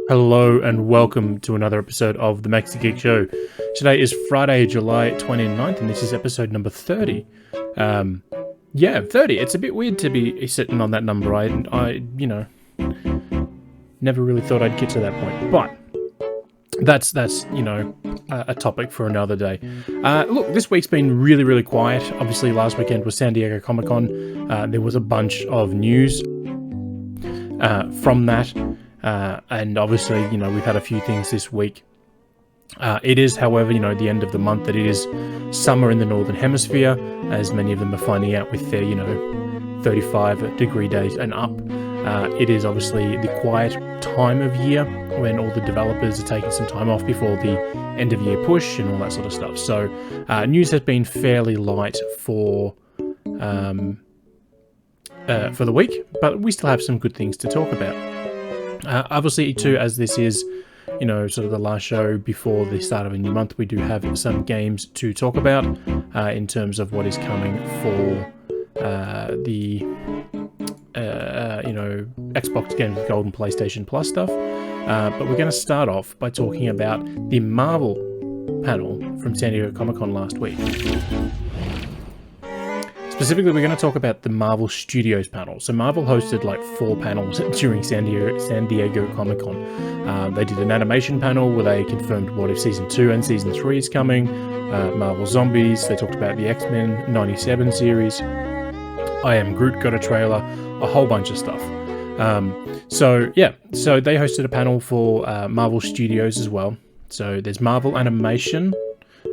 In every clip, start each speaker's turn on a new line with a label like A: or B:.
A: Hello and welcome to another episode of the Maxi-Geek Show. Today is Friday, July 29th, and this is episode number 30. 30. It's a bit weird to be sitting on that number. I never really thought I'd get to that point, but that's a topic for another day. Look, this week's been really quiet. Obviously, last weekend was San Diego Comic-Con. There was a bunch of news from that. And obviously, we've had a few things this week. It is, however, the end of the month that it is summer in the Northern Hemisphere, as many of them are finding out with their, 35-degree days and up. It is obviously the quiet time of year when all the developers are taking some time off before the end-of-year push and all that sort of stuff. So, news has been fairly light for the week, but we still have some good things to talk about. Obviously, too, as this is, sort of the last show before the start of a new month, we do have some games to talk about in terms of what is coming for the Xbox Games with Gold and PlayStation Plus stuff. But we're going to start off by talking about the Marvel panel from San Diego Comic-Con last week. Specifically, we're going to talk about the Marvel Studios panel. So Marvel hosted like 4 panels during San Diego Comic-Con. They did an animation panel where they confirmed what if Season 2 and Season 3 is coming. Marvel Zombies, they talked about the X-Men 97 series. I Am Groot got a trailer, a whole bunch of stuff. So they hosted a panel for Marvel Studios as well. So there's Marvel Animation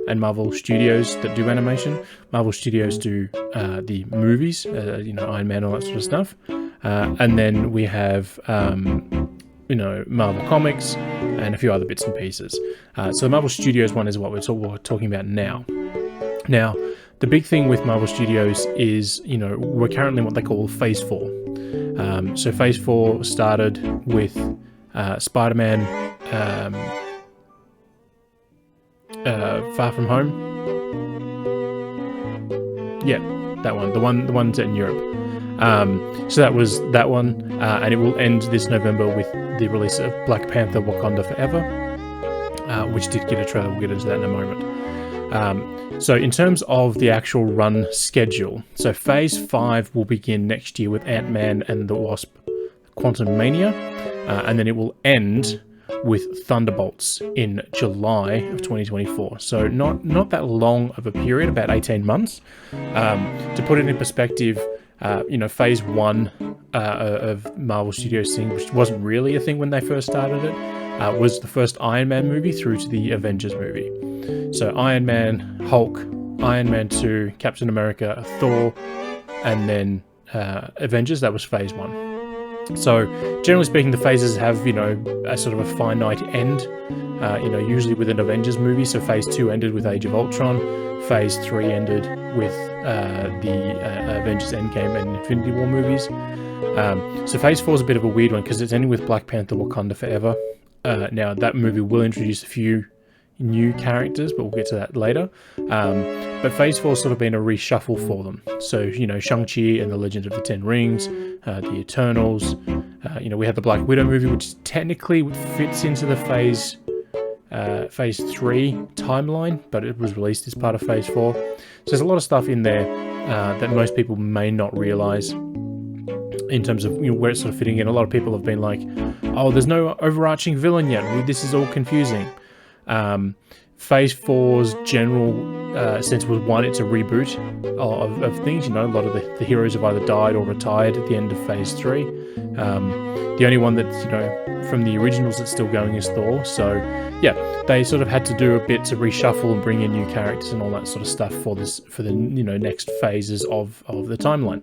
A: and Marvel Studios that do animation. Marvel Studios do the movies, Iron Man, all that sort of stuff. And then we have, Marvel Comics and a few other bits and pieces. So the Marvel Studios one is what we're talking about now. Now, the big thing with Marvel Studios is, we're currently in what they call Phase 4. So Phase 4 started with Spider-Man... Far From Home. Yeah, that one. The one set in Europe. So that was that one, and it will end this November with the release of Black Panther: Wakanda Forever, which did get a trailer. We'll get into that in a moment. So in terms of the actual run schedule, so Phase 5 will begin next year with Ant-Man and the Wasp: Quantumania, and then it will end with Thunderbolts in July of 2024. So not that long of a period, about 18 months. To put it in perspective, Phase 1 of Marvel Studios thing, which wasn't really a thing when they first started it, was the first Iron Man movie through to the Avengers movie. So Iron Man, Hulk, Iron Man 2, Captain America, Thor, and then Avengers. That was Phase 1. So, generally speaking, the phases have, a sort of a finite end, usually with an Avengers movie. So Phase 2 ended with Age of Ultron, Phase 3 ended with the Avengers Endgame and Infinity War movies. So Phase 4 is a bit of a weird one because it's ending with Black Panther: Wakanda Forever. Now, that movie will introduce a few new characters, but we'll get to that later. But Phase 4 has sort of been a reshuffle for them. So, Shang-Chi and the Legend of the Ten Rings, the Eternals, we had the Black Widow movie, which technically fits into the Phase 3 timeline, but it was released as part of Phase 4. So there's a lot of stuff in there that most people may not realise in terms of where it's sort of fitting in. A lot of people have been like, oh, there's no overarching villain yet. This is all confusing. Phase 4's general sense was, one, it's a reboot of things. A lot of the heroes have either died or retired at the end of Phase 3. The only one that's, from the originals that's still going is Thor. So, yeah, they sort of had to do a bit to reshuffle and bring in new characters and all that sort of stuff for the next phases of the timeline.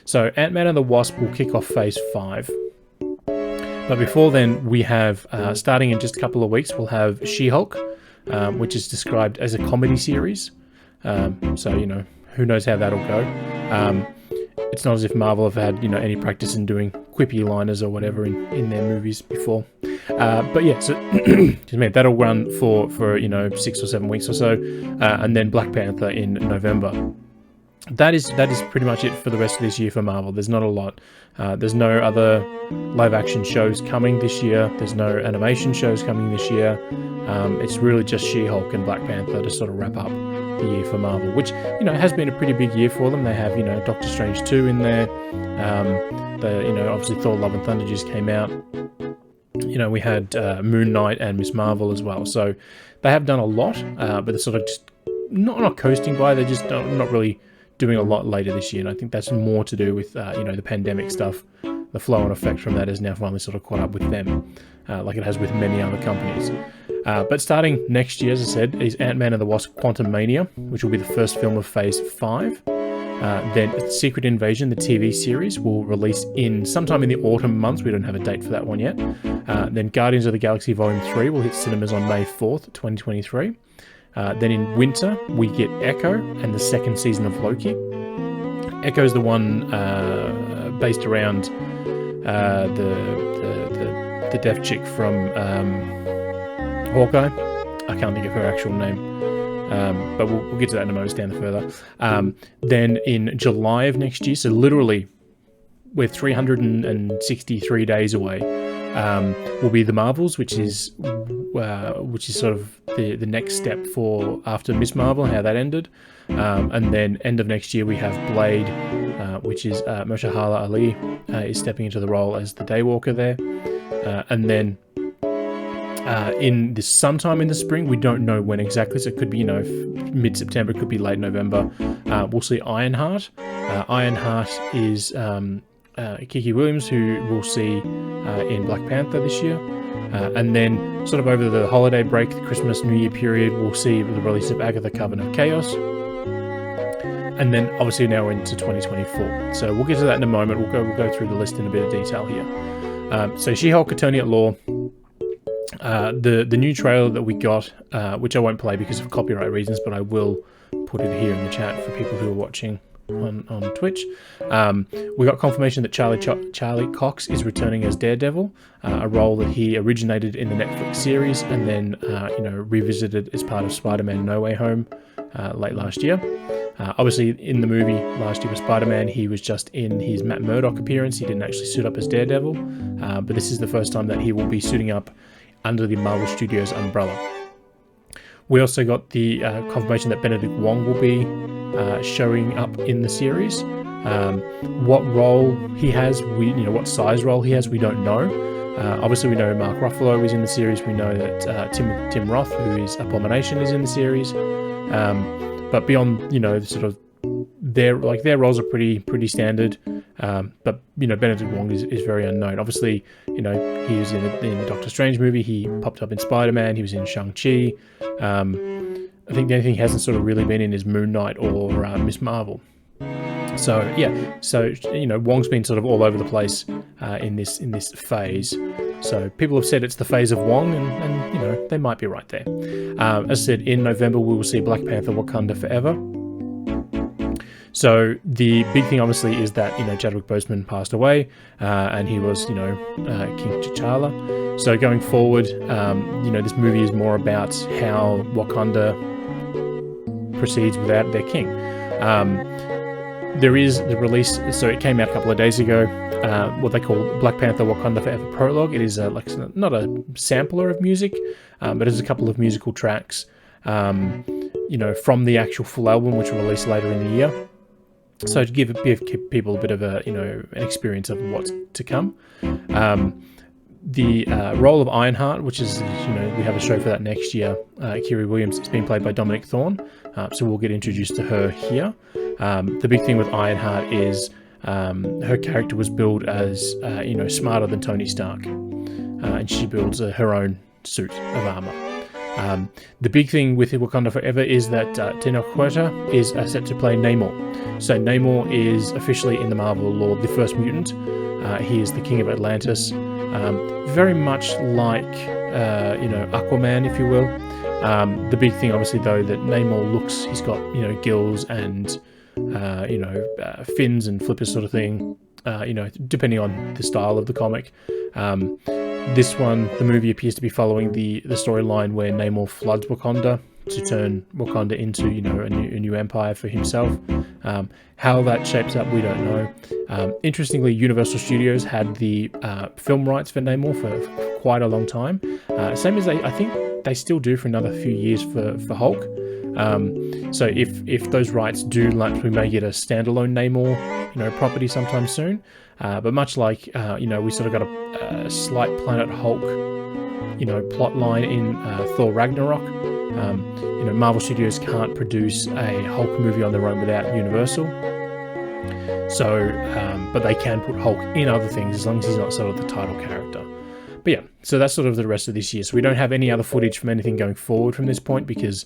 A: So, Ant-Man and the Wasp will kick off Phase 5. But before then, we have, starting in just a couple of weeks, we'll have She-Hulk, which is described as a comedy series. So, who knows how that'll go. It's not as if Marvel have had, any practice in doing quippy liners or whatever in their movies before. But yeah, so excuse me, that'll run for 6 or 7 weeks or so. And then Black Panther in November. that is pretty much it for the rest of this year for Marvel. There's not a lot. There's no other live action shows coming this year. There's no animation shows coming this year. It's really just She-Hulk and Black Panther to sort of wrap up the year for Marvel, which, you know, has been a pretty big year for them. They have, you know, Doctor Strange 2 in there. Obviously Thor Love and Thunder just came out. You know, we had Moon Knight and Miss Marvel as well. So they have done a lot, but they're sort of just not coasting by. They're just not really doing a lot later this year. And I think that's more to do with, the pandemic stuff. The flow-on effect from that has now finally sort of caught up with them, like it has with many other companies. But starting next year, as I said, is Ant-Man and the Wasp: Quantumania, which will be the first film of Phase 5. Then Secret Invasion, the TV series, will release sometime in the autumn months. We don't have a date for that one yet. Then Guardians of the Galaxy Volume 3 will hit cinemas on May 4th, 2023. Then in winter, we get Echo and the second season of Loki. Echo is the one based around the deaf chick from Hawkeye. I can't think of her actual name. But we'll get to that in a moment, stand further. Then in July of next year, so literally we're 363 days away, will be The Marvels, which is sort of the next step for after Miss Marvel, how that ended. And then end of next year we have Blade, which is Mahershala Ali is stepping into the role as the Daywalker there. And then sometime in the spring, we don't know when exactly, so it could be, you know, mid-September, it could be late November. We'll see Ironheart. Ironheart is Kiki Williams, who we'll see in Black Panther this year. And then sort of over the holiday break, the Christmas, New Year period, we'll see the release of Agatha Coven of Chaos. And then obviously now into 2024. So we'll get to that in a moment. We'll go through the list in a bit of detail here. So She-Hulk Attorney at Law. The new trailer that we got, which I won't play because of copyright reasons, but I will put it here in the chat for people who are watching on Twitch. We got confirmation that Charlie Cox is returning as Daredevil, a role that he originated in the Netflix series and then revisited as part of Spider-Man No Way Home late last year. Obviously, in the movie last year with Spider-Man, he was just in his Matt Murdock appearance. He didn't actually suit up as Daredevil, but this is the first time that he will be suiting up under the Marvel Studios umbrella. We also got the confirmation that Benedict Wong will be showing up in the series. What role he has, what size role he has, we don't know. Obviously, we know Mark Ruffalo is in the series. We know that Tim Roth, who is Abomination, is in the series. But beyond, sort of their roles are pretty standard. But Benedict Wong is very unknown. Obviously, he was in the Doctor Strange movie. He popped up in Spider-Man. He was in Shang-Chi. I think the only thing he hasn't sort of really been in is Moon Knight or Miss Marvel. So Wong's been sort of all over the place in this phase. So people have said it's the phase of Wong, and they might be right there. As I said, in November we will see Black Panther: Wakanda Forever. So the big thing, obviously, is that Chadwick Boseman passed away, and he was King T'Challa. So going forward, this movie is more about how Wakanda proceeds without their king. There is the release, so it came out a couple of days ago, what they call Black Panther Wakanda Forever Prologue. It is not a sampler of music, but it's a couple of musical tracks, from the actual full album, which will release later in the year. So to give people a bit of an experience of what's to come. The role of Ironheart, which is, we have a show for that next year, Kiri Williams, it's been played by Dominic Thorne, so we'll get introduced to her here. The big thing with Ironheart is her character was billed as, smarter than Tony Stark, and she builds her own suit of armor. The big thing with Wakanda Forever is that Tenoch Huerta is set to play Namor. So Namor is officially in the Marvel lore the first mutant. He is the king of Atlantis, very much like Aquaman, if you will. The big thing, obviously, though, that Namor he's got gills and fins and flippers, sort of thing. Depending on the style of the comic. This one, the movie appears to be following the storyline where Namor floods Wakanda to turn Wakanda into, you know, a new empire for himself. How that shapes up, we don't know. Interestingly, Universal Studios had the film rights for Namor for quite a long time. Same as I think they still do for another few years for Hulk. So if those rights do lapse, we may get a standalone Namor, you know, property sometime soon. But much like, you know, we sort of got a slight Planet Hulk, you know, plot line in Thor Ragnarok. You know, Marvel Studios can't produce a Hulk movie on their own without Universal. So, but they can put Hulk in other things as long as he's not sort of the title character. But yeah, so that's sort of the rest of this year. So we don't have any other footage from anything going forward from this point because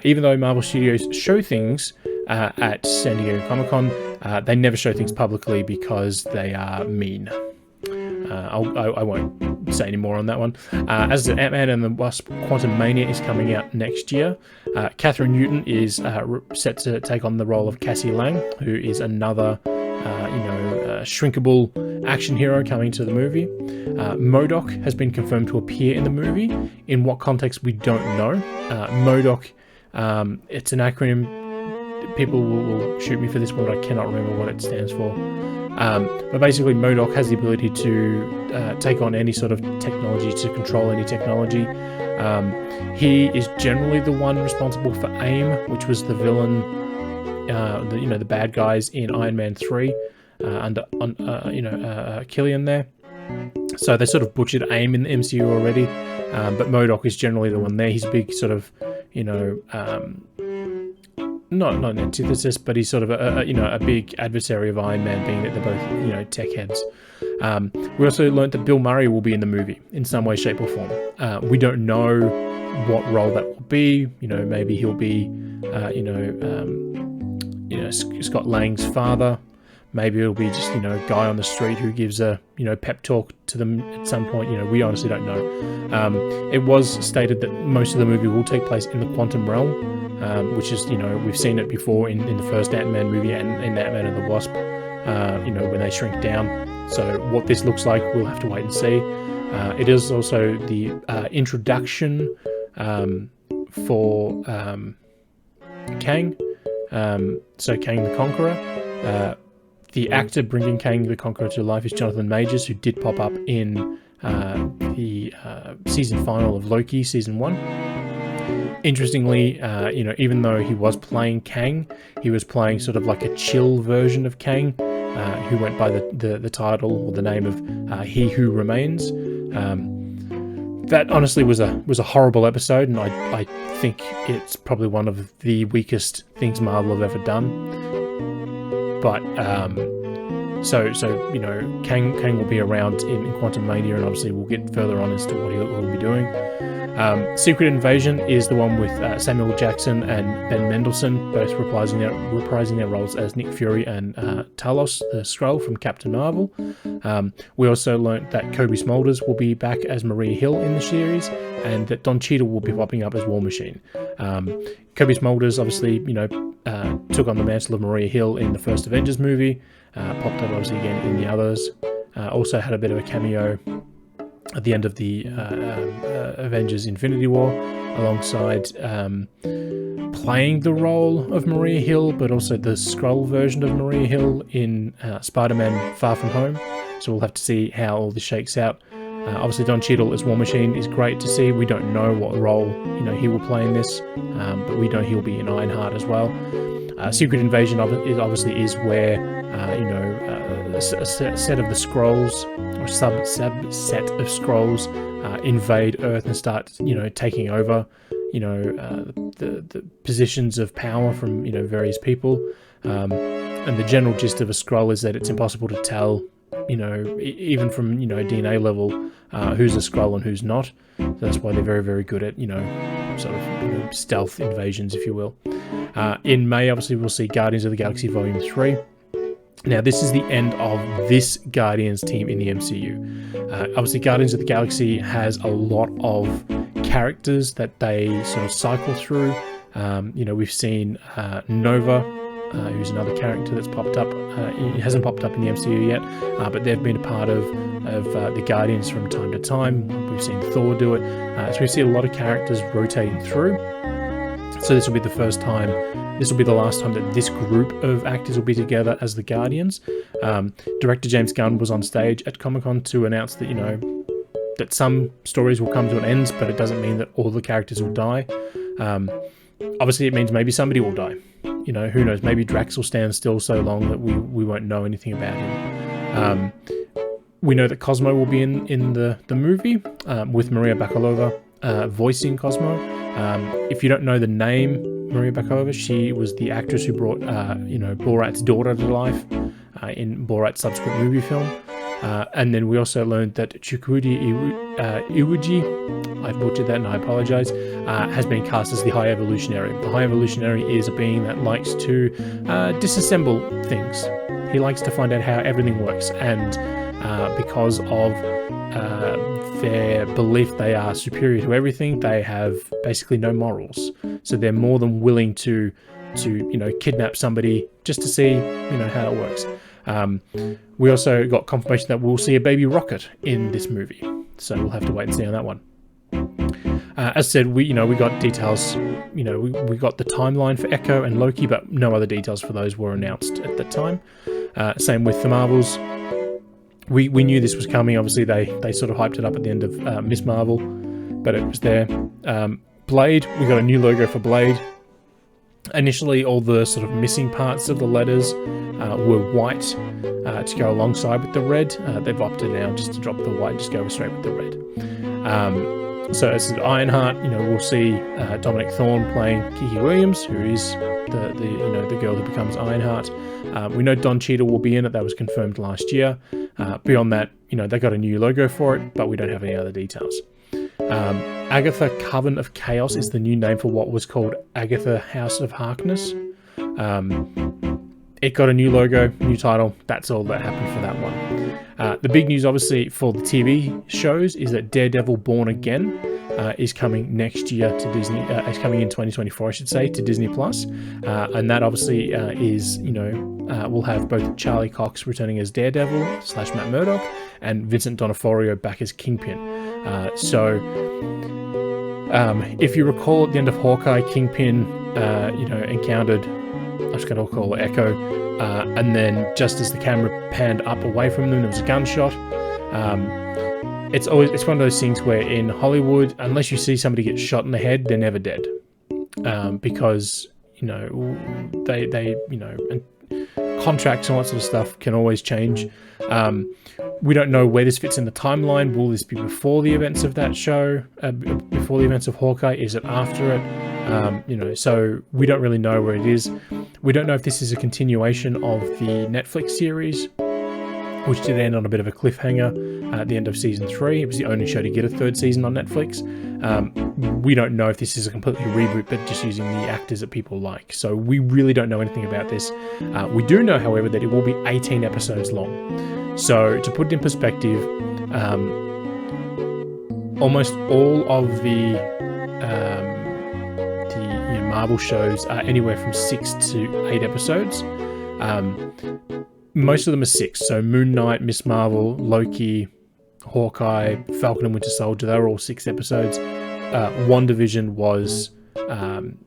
A: even though Marvel Studios show things at San Diego Comic-Con, they never show things publicly because they are mean. I won't say any more on that one. As the Ant-Man and the Wasp Quantumania is coming out next year, Catherine Newton is set to take on the role of Cassie Lang, who is another shrinkable action hero coming to the movie. MODOK has been confirmed to appear in the movie. In what context, we don't know. MODOK, it's an acronym. People will shoot me for this one, but I cannot remember what it stands for. But basically, MODOK has the ability to take on any sort of technology, to control any technology. He is generally the one responsible for AIM, which was the villain, the bad guys in Iron Man 3 under Killian there. So they sort of butchered AIM in the MCU already, but MODOK is generally the one there. He's a big sort of, not an antithesis, but he's sort of a big adversary of Iron Man, being that they're both tech heads. We also learned that Bill Murray will be in the movie in some way, shape, or form. We don't know what role that will be. Maybe he'll be Scott Lang's father. Maybe it'll be just a guy on the street who gives a pep talk to them at some point. We honestly don't know. It was stated that most of the movie will take place in the quantum realm, which is we've seen it before in the first Ant-Man movie and in Ant-Man and the Wasp. When they shrink down. So what this looks like, we'll have to wait and see. It is also the introduction for Kang. So Kang the Conqueror. The actor bringing Kang the Conqueror to life is Jonathan Majors, who did pop up in the season final of Loki, season 1. Interestingly, even though he was playing Kang, he was playing sort of like a chill version of Kang, who went by the title or the name of He Who Remains. That honestly was a horrible episode, and I think it's probably one of the weakest things Marvel have ever done. But Kang will be around in Quantumania, and obviously we'll get further on as to what he'll be doing. Secret Invasion is the one with Samuel Jackson and Ben Mendelsohn, both reprising their roles as Nick Fury and Talos, the Skrull from Captain Marvel. We also learnt that Kobe Smulders will be back as Maria Hill in the series, and that Don Cheadle will be popping up as War Machine. Kobe Smulders obviously, took on the mantle of Maria Hill in the first Avengers movie, popped up obviously again in the others, also had a bit of a cameo at the end of the Avengers Infinity War, alongside playing the role of Maria Hill, but also the Skrull version of Maria Hill in Spider-Man Far From Home. So we'll have to see how all this shakes out. Obviously, Don Cheadle as War Machine is great to see. We don't know what role he will play in this, but we know he'll be in Ironheart as well. Secret Invasion obviously is where a set of the Skrulls, or subset of Skrulls, invade Earth and start taking over the positions of power from various people. And the general gist of a Skrull is that it's impossible to tell, even from DNA level, who's a Skrull and who's not. So that's why they're very, very good at sort of stealth invasions, if you will. In May, obviously, we'll see Guardians of the Galaxy Volume 3. Now, this is the end of this Guardians team in the MCU. Obviously, Guardians of the Galaxy has a lot of characters that they sort of cycle through. We've seen Nova, who's another character that's popped up. It hasn't popped up in the MCU yet, but they've been a part of the Guardians from time to time. We've seen Thor do it. So we see a lot of characters rotating through. So this will be the first time, this will be the last time that this group of actors will be together as the Guardians. Director James Gunn was on stage at Comic-Con to announce that, you know, that some stories will come to an end, but it doesn't mean that all the characters will die. Obviously, it means maybe somebody will die. You know, who knows? Maybe Drax will stand still so long that we won't know anything about him. We know that Cosmo will be in the movie with Maria Bakalova voicing Cosmo. If you don't know the name Maria Bakalova, she was the actress who brought you know, Borat's daughter to life in Borat's subsequent movie film. And then we also learned that Chukwudi Iwuji, I've butchered that and I apologize, has been cast as the High Evolutionary. The High Evolutionary is a being that likes to disassemble things. He likes to find out how everything works, and because of their belief they are superior to everything, they have basically no morals. So they're more than willing to you know, kidnap somebody just to see, you know, how it works. We also got confirmation that we'll see a baby Rocket in this movie, so we'll have to wait and see on that one. As said, we got details. You know, we got the timeline for Echo and Loki, but no other details for those were announced at that time. Same with the Marvels. We knew this was coming. Obviously, they sort of hyped it up at the end of Miss Marvel, but it was there. Blade, we got a new logo for Blade. Initially, all the sort of missing parts of the letters were white to go alongside with the red. They've opted now just to drop the white, just go straight with the red. So as Ironheart, you know, we'll see Dominic Thorne playing Kiki Williams, who is the girl who becomes Ironheart. We know Don Cheadle will be in it. That was confirmed last year. Beyond that, you know, they got a new logo for it, but we don't have any other details. Agatha Coven of Chaos is the new name for what was called Agatha House of Harkness. It got a new logo, new title. That's all that happened for that one. The big news, obviously, for the TV shows is that Daredevil Born Again is coming next year to Disney. It's coming in 2024, I should say, to Disney Plus, and that obviously is, you know, we'll have both Charlie Cox returning as Daredevil / Matt Murdock and Vincent D'Onofrio back as Kingpin. So if you recall, at the end of Hawkeye, Kingpin, you know, encountered, I was going to call it Echo, and then just as the camera panned up away from them, there was a gunshot. It's one of those things where in Hollywood, unless you see somebody get shot in the head, they're never dead, because, you know, they you know, and contracts and all that sort of stuff can always change. We don't know where this fits in the timeline. Will this be before the events of that show? Before the events of Hawkeye? Is it after it? You know, so we don't really know where it is. We don't know if this is a continuation of the Netflix series, which did end on a bit of a cliffhanger at the end of season 3. It was the only show to get a third season on Netflix. We don't know if this is a completely reboot, but just using the actors that people like. So we really don't know anything about this. We do know, however, that it will be 18 episodes long. So to put it in perspective, almost all of the Marvel shows are anywhere from 6 to 8 episodes. Most of them are 6. So Moon Knight, Miss Marvel, Loki, Hawkeye, Falcon and Winter Soldier, they were all 6 episodes. WandaVision was 9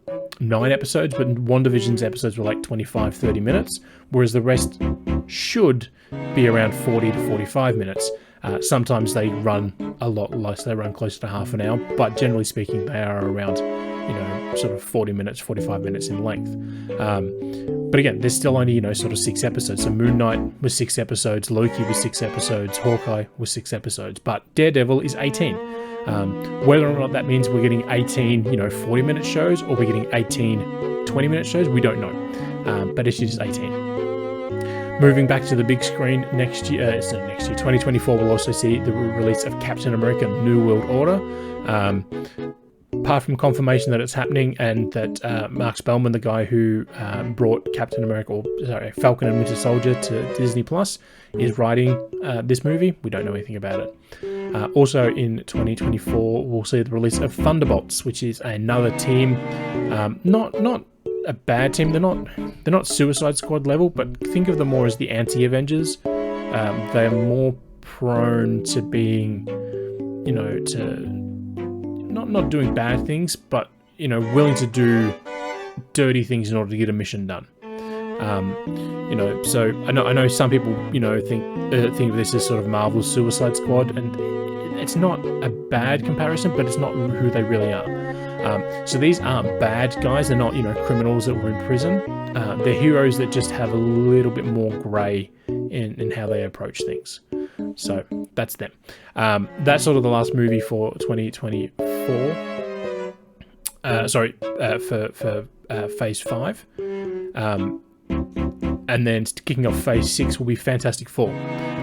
A: episodes, but WandaVision's episodes were like 25-30 minutes, whereas the rest should be around 40 to 45 minutes. Sometimes they run a lot less, they run closer to half an hour, but generally speaking, they are around, you know, sort of 40 minutes, 45 minutes in length. But again, there's still only, you know, sort of 6 episodes. So Moon Knight was 6 episodes, Loki was 6 episodes, Hawkeye was 6 episodes, but Daredevil is 18. Whether or not that means we're getting 18, you know, 40-minute shows, or we're getting 18 20-minute shows, we don't know. But it's just 18. Moving back to the big screen next year, 2024, we'll also see the release of Captain America: New World Order. Apart from confirmation that it's happening and that Mark Spellman, the guy who brought Falcon and Winter Soldier to Disney Plus, is writing this movie, we don't know anything about it. Also in 2024, we'll see the release of Thunderbolts, which is another team, not a bad team. They're not Suicide Squad level, but think of them more as the anti-Avengers. They're more prone to being, you know, to not doing bad things, but willing to do dirty things in order to get a mission done. So I know some people, think of this as sort of Marvel's Suicide Squad, and it's not a bad comparison, but it's not who they really are. So these aren't bad guys. They're not, criminals that were in prison. They're heroes that just have a little bit more grey in how they approach things. So that's them. That's sort of the last movie for 2024. For Phase 5. And then kicking off Phase 6 will be Fantastic Four.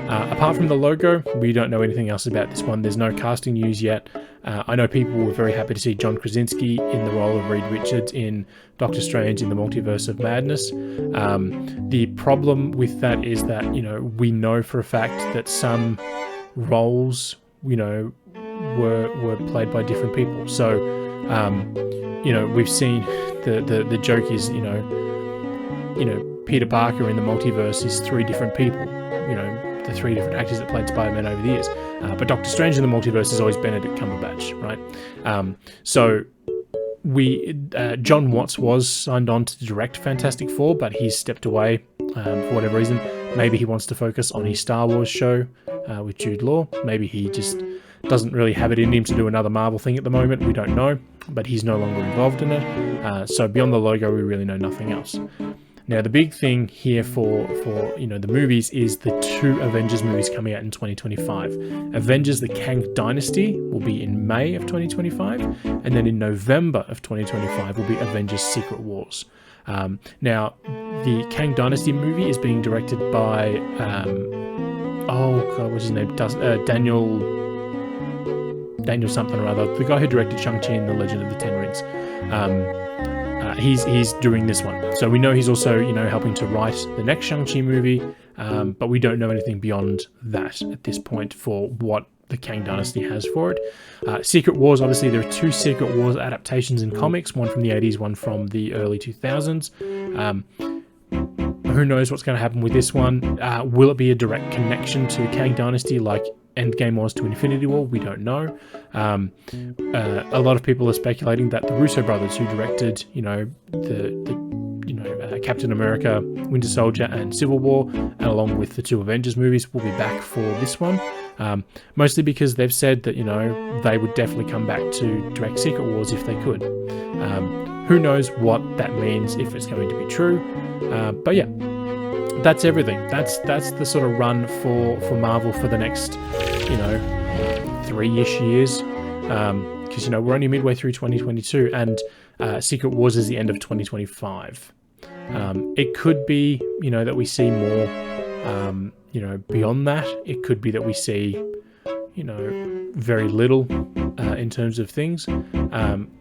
A: Apart from the logo, we don't know anything else about this one. There's no casting news yet. I know people were very happy to see John Krasinski in the role of Reed Richards in Doctor Strange in the Multiverse of Madness. The problem with that is that, we know for a fact that some roles, were played by different people. So, we've seen the joke is, Peter Parker in the multiverse is 3 different people, the 3 different actors that played Spider-Man over the years. But Doctor Strange in the multiverse is always Benedict Cumberbatch, right? So John Watts was signed on to direct Fantastic Four, but he's stepped away for whatever reason. Maybe he wants to focus on his Star Wars show with Jude Law. Maybe he just doesn't really have it in him to do another Marvel thing at the moment. We don't know, but he's no longer involved in it. So beyond the logo, we really know nothing else. Now, the big thing here for the movies is the 2 Avengers movies coming out in 2025. Avengers: The Kang Dynasty will be in May of 2025, and then in November of 2025 will be Avengers: Secret Wars. Now, the Kang Dynasty movie is being directed by what's his name? Daniel something or other, the guy who directed Shang-Chi and the Legend of the Ten Rings. He's doing this one. So we know he's also, helping to write the next Shang-Chi movie, but we don't know anything beyond that at this point for what the Kang Dynasty has for it. Secret Wars, obviously there are 2 Secret Wars adaptations in comics, one from the 80s, one from the early 2000s. Who knows what's going to happen with this one? Will it be a direct connection to Kang Dynasty like Endgame was to Infinity War? We don't know. A lot of people are speculating that the Russo brothers, who directed, Captain America, Winter Soldier, and Civil War, and along with the 2 Avengers movies, will be back for this one. Mostly because they've said that they would definitely come back to direct Secret Wars if they could. Who knows what that means, if it's going to be true. But yeah. That's everything. That's the sort of run for Marvel for the next 3-ish years, because we're only midway through 2022, and Secret Wars is the end of 2025. It could be that we see more beyond that. It could be that we see very little in terms of things.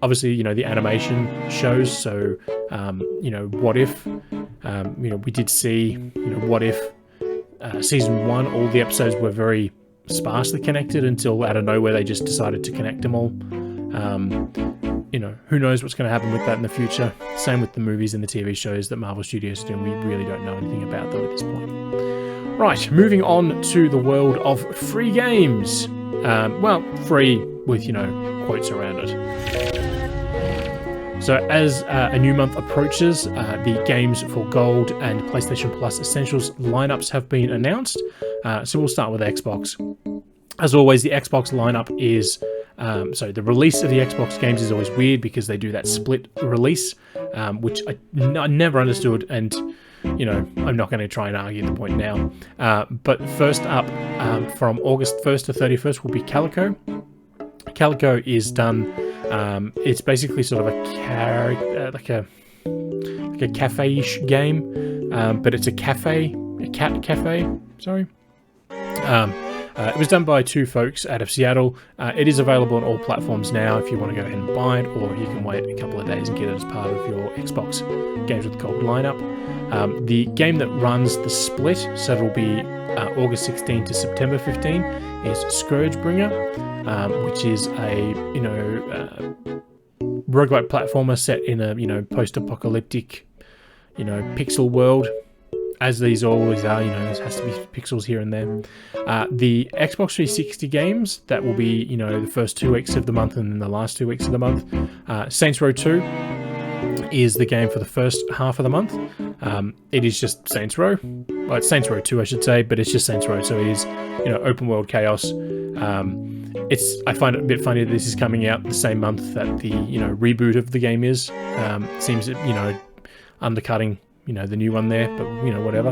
A: Obviously the animation shows, so What If, we did see What If season 1, all the episodes were very sparsely connected until out of nowhere they just decided to connect them all. Who knows what's going to happen with that in the future. Same with the movies and the TV shows that Marvel Studios are doing. We really don't know anything about them at this point. Right, moving on to the world of free games. Free with, quotes around it. So as a new month approaches, the Games for Gold and PlayStation Plus Essentials lineups have been announced. So we'll start with Xbox. As always, the Xbox lineup is... the release of the Xbox games is always weird because they do that split release, which I never understood, and I'm not going to try and argue the point now. But first up, from August 1st to 31st will be Calico. Calico is done. It's basically sort of a cafe-ish game, but it's a cat cafe. Sorry. It was done by 2 folks out of Seattle. It is available on all platforms now if you want to go ahead and buy it, or you can wait a couple of days and get it as part of your Xbox Games with Gold lineup. The game that runs the split, so it'll be August 16 to September 15, is Scourgebringer, which is a roguelike platformer set in a post-apocalyptic pixel world. as these always are, there has to be pixels here and there. The Xbox 360 games, that will be, the first 2 weeks of the month and then the last 2 weeks of the month. Saints Row 2 is the game for the first half of the month. It is just Saints Row. Well, it's Saints Row 2, I should say, but it's just Saints Row, so it is, open world chaos. I find it a bit funny that this is coming out the same month that the, reboot of the game is. Seems, undercutting, the new one there, but, whatever.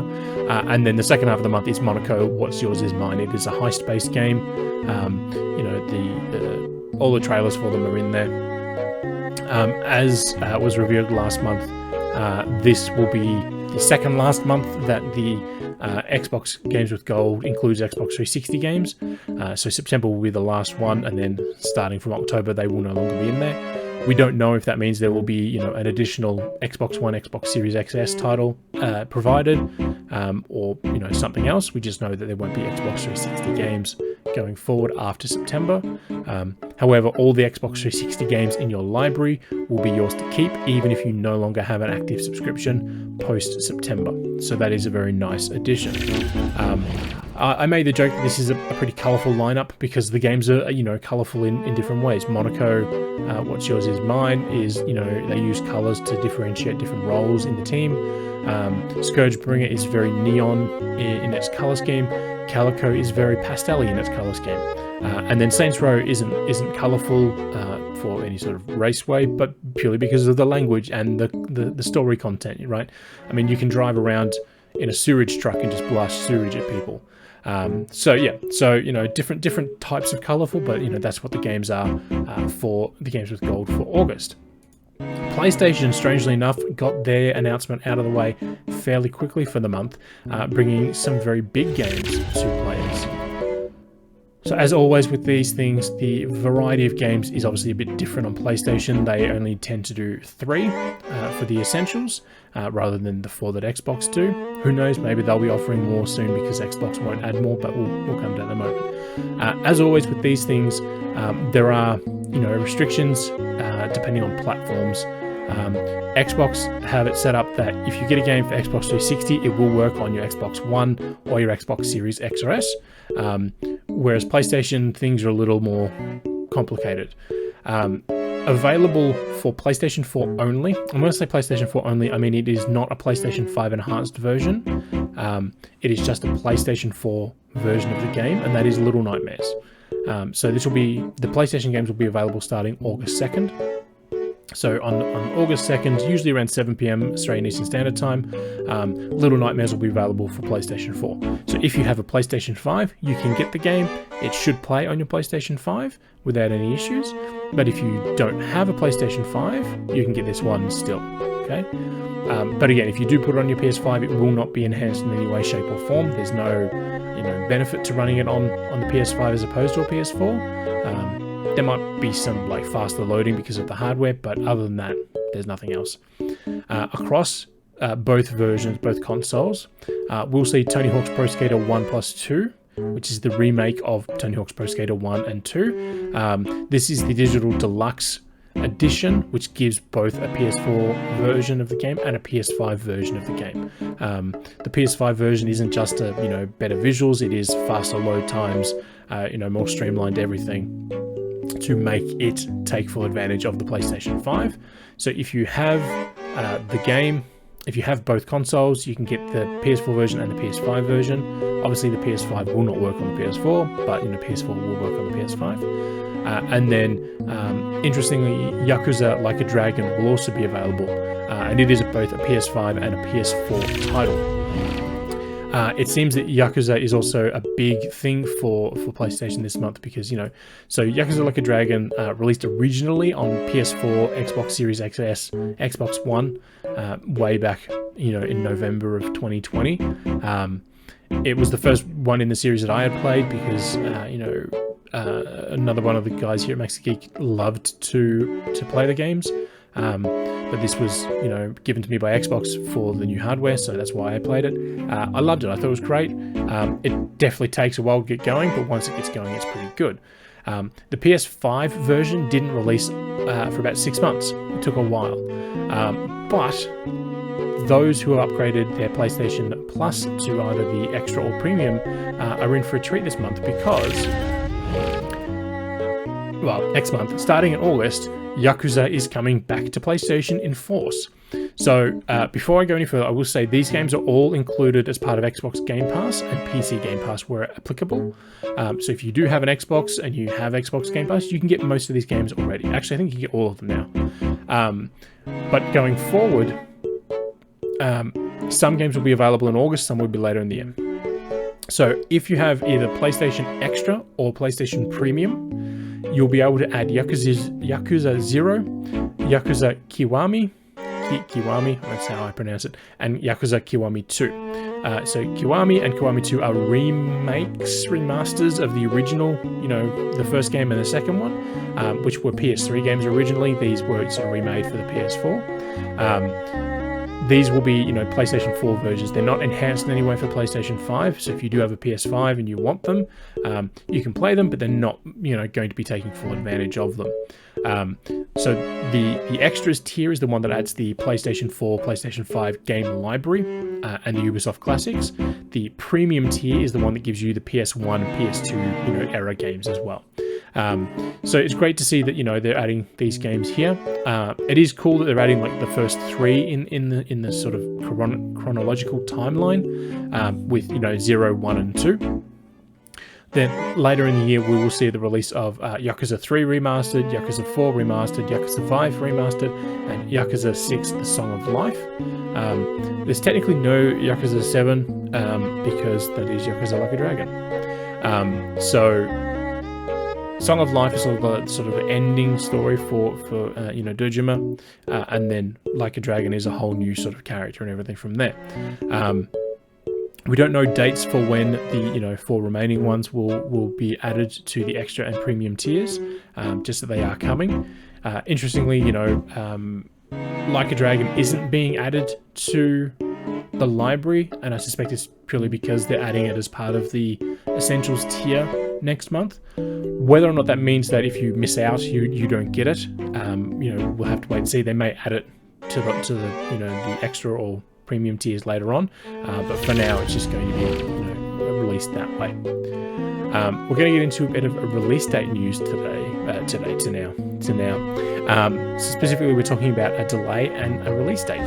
A: And then the second half of the month is Monaco, What's Yours Is Mine. It is a heist-based game. All the trailers for them are in there. As was revealed last month, this will be the second last month that the Xbox Games with Gold includes Xbox 360 games. So September will be the last one, and then starting from October, they will no longer be in there. We don't know if that means there will be, an additional Xbox One, Xbox Series XS title provided, or, something else. We just know that there won't be Xbox 360 games going forward after September. However, all the Xbox 360 games in your library will be yours to keep, even if you no longer have an active subscription post-September. So that is a very nice addition. I made the joke that this is a pretty colourful lineup because the games are, colourful in different ways. Monaco, What's Yours Is Mine is, they use colours to differentiate different roles in the team. Scourgebringer is very neon in its colour scheme. Calico is very pastel-y in its colour scheme. And then Saints Row isn't colourful for any sort of race way, but purely because of the language and the story content, right? I mean, you can drive around in a sewage truck and just blast sewage at people. So different types of colourful, but that's what the games are for the Games with Gold for August. PlayStation, strangely enough, got their announcement out of the way fairly quickly for the month, bringing some very big games to players. So as always with these things, the variety of games is obviously a bit different on PlayStation. They only tend to do 3 for the essentials, rather than the 4 that Xbox do. Who knows, maybe they'll be offering more soon because Xbox won't add more, but we'll come to that in a moment. As always with these things, there are restrictions depending on platforms. Xbox have it set up that if you get a game for Xbox 360, it will work on your Xbox One or your Xbox Series X or S. Whereas PlayStation, things are a little more complicated. Available for PlayStation 4 only. And when I say PlayStation 4 only, I mean it is not a PlayStation 5 enhanced version. It is just a PlayStation 4 version of the game, and that is Little Nightmares. So the PlayStation games will be available starting August 2nd. So on August 2nd, usually around 7 PM Australian Eastern Standard Time, Little Nightmares will be available for PlayStation 4. So if you have a PlayStation 5, you can get the game. It should play on your PlayStation 5 without any issues. But if you don't have a PlayStation 5, you can get this one still, okay? But again, if you do put it on your PS5, it will not be enhanced in any way, shape or form. There's no benefit to running it on the PS5 as opposed to a PS4. There might be some faster loading because of the hardware, but other than that, there's nothing else. Across both versions, both consoles, we'll see Tony Hawk's Pro Skater 1+2, which is the remake of Tony Hawk's Pro Skater 1 and 2. This is the digital deluxe edition, which gives both a PS4 version of the game and a PS5 version of the game. The PS5 version isn't just better visuals; it is faster load times, more streamlined everything, to make it take full advantage of the PlayStation 5. So if you have the game, if you have both consoles, you can get the PS4 version and the PS5 version. Obviously the PS5 will not work on the PS4, but PS4 will work on the PS5. And then, interestingly, Yakuza Like a Dragon will also be available, and it is both a PS5 and a PS4 title. It seems that Yakuza is also a big thing for PlayStation this month because, so Yakuza Like a Dragon released originally on PS4, Xbox Series XS, Xbox One, way back, in November of 2020. It was the first one in the series that I had played because, another one of the guys here at Maxi-Geek loved to play the games. But this was, given to me by Xbox for the new hardware, so that's why I played it. I loved it. I thought it was great. It definitely takes a while to get going, but once it gets going, it's pretty good. The PS5 version didn't release for about 6 months. It took a while. But those who have upgraded their PlayStation Plus to either the Extra or Premium are in for a treat this month because, well, next month, starting in August, Yakuza is coming back to PlayStation in force. So before I go any further, I will say these games are all included as part of Xbox Game Pass and PC Game Pass where applicable. So if you do have an Xbox and you have Xbox Game Pass, you can get most of these games already. Actually, I think you can get all of them now. But going forward, some games will be available in August, some will be later in the year. So if you have either PlayStation Extra or PlayStation Premium, you'll be able to add Yakuza 0, Yakuza Kiwami, that's how I pronounce it, and Yakuza Kiwami 2. So Kiwami and Kiwami 2 are remasters of the original, the first game and the second one, which were PS3 games originally. These were sort of remade for the PS4. These will be, PlayStation 4 versions. They're not enhanced in any way for PlayStation 5. So if you do have a PS5 and you want them, you can play them, but they're not, going to be taking full advantage of them. So the extras tier is the one that adds the PlayStation 4, PlayStation 5 game library and the Ubisoft classics. The premium tier is the one that gives you the PS1, PS2, era games as well. So it's great to see that they're adding these games here. It is cool that they're adding like the first three in the sort of chronological timeline with 0, 1, and 2. Then later in the year we will see the release of Yakuza 3 remastered, Yakuza 4 remastered, Yakuza 5 remastered, and Yakuza 6 The Song of Life. There's technically no Yakuza 7 because that is Yakuza Like a Dragon. So Song of Life is sort of an ending story for Dojima, and then Like a Dragon is a whole new sort of character and everything from there. We don't know dates for when the 4 remaining ones will be added to the extra and premium tiers, just that they are coming. Interestingly, Like a Dragon isn't being added to the library, and I suspect it's purely because they're adding it as part of the Essentials tier next month. Whether or not that means that if you miss out, you don't get it, we'll have to wait and see. They may add it to the the extra or premium tiers later on, but for now it's just going to be released that way. We're going to get into a bit of a release date news today. Specifically, we're talking about a delay and a release date.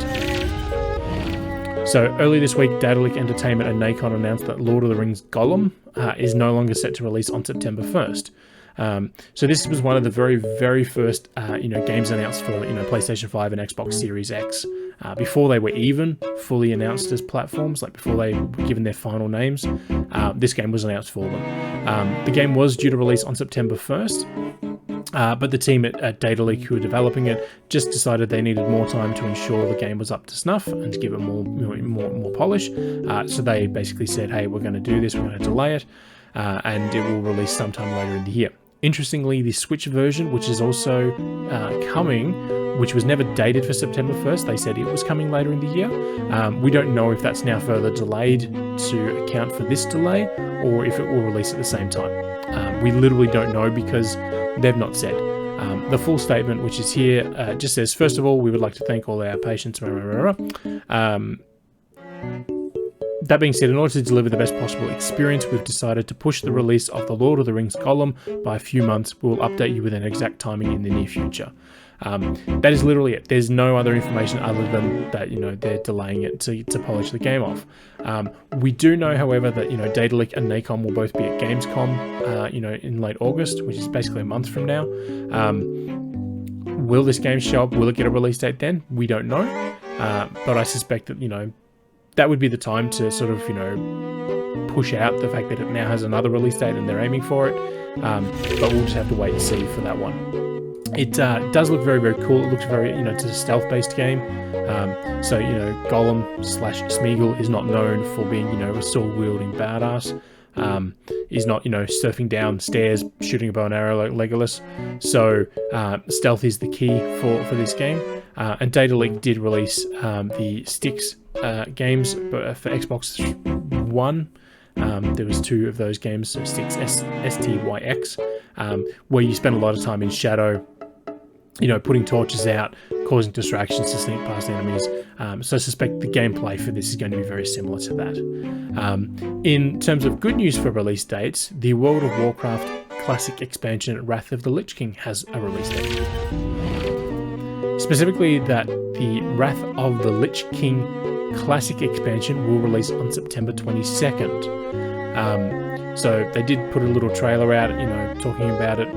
A: So early this week, Daedalic Entertainment and Nacon announced that Lord of the Rings Gollum is no longer set to release on September 1st. So this was one of the very, very first games announced for PlayStation 5 and Xbox Series X. Before they were even fully announced as platforms, like before they were given their final names, this game was announced for them. The game was due to release on September 1st, but the team at Daedalic, who were developing it, just decided they needed more time to ensure the game was up to snuff and to give it more polish. So they basically said, hey, we're going to do this, we're going to delay it, and it will release sometime later in the year. Interestingly, the Switch version, which is also coming, which was never dated for September 1st, they said it was coming later in the year. We don't know if that's now further delayed to account for this delay, or if it will release at the same time. We literally don't know because they've not said. The full statement, which is here, just says, first of all, we would like to thank all our patients. That being said, in order to deliver the best possible experience, we've decided to push the release of The Lord of the Rings Gollum by a few months. We'll update you with an exact timing in the near future. That is literally it. There's no other information other than that, they're delaying it to polish the game off. We do know, however, that, Daedalic and Nacon will both be at Gamescom, in late August, which is basically a month from now. Will this game show up? Will it get a release date then? We don't know. But I suspect that, that would be the time to sort of, push out the fact that it now has another release date and they're aiming for it. But we'll just have to wait and see for that one. It does look very, very cool. It looks very, it's a stealth-based game. So, Gollum / Smeagol is not known for being, a sword-wielding badass. He's not, surfing down stairs, shooting a bow and arrow like Legolas. So, stealth is the key for this game. And Daedalic did release the Styx games for Xbox One. There was 2 of those games, so Styx STYX, where you spend a lot of time in shadow, putting torches out, causing distractions to sneak past enemies. So I suspect the gameplay for this is going to be very similar to that. In terms of good news for release dates, the World of Warcraft Classic expansion Wrath of the Lich King has a release date. Specifically that the Wrath of the Lich King Classic expansion will release on September 22nd. So they did put a little trailer out, talking about it.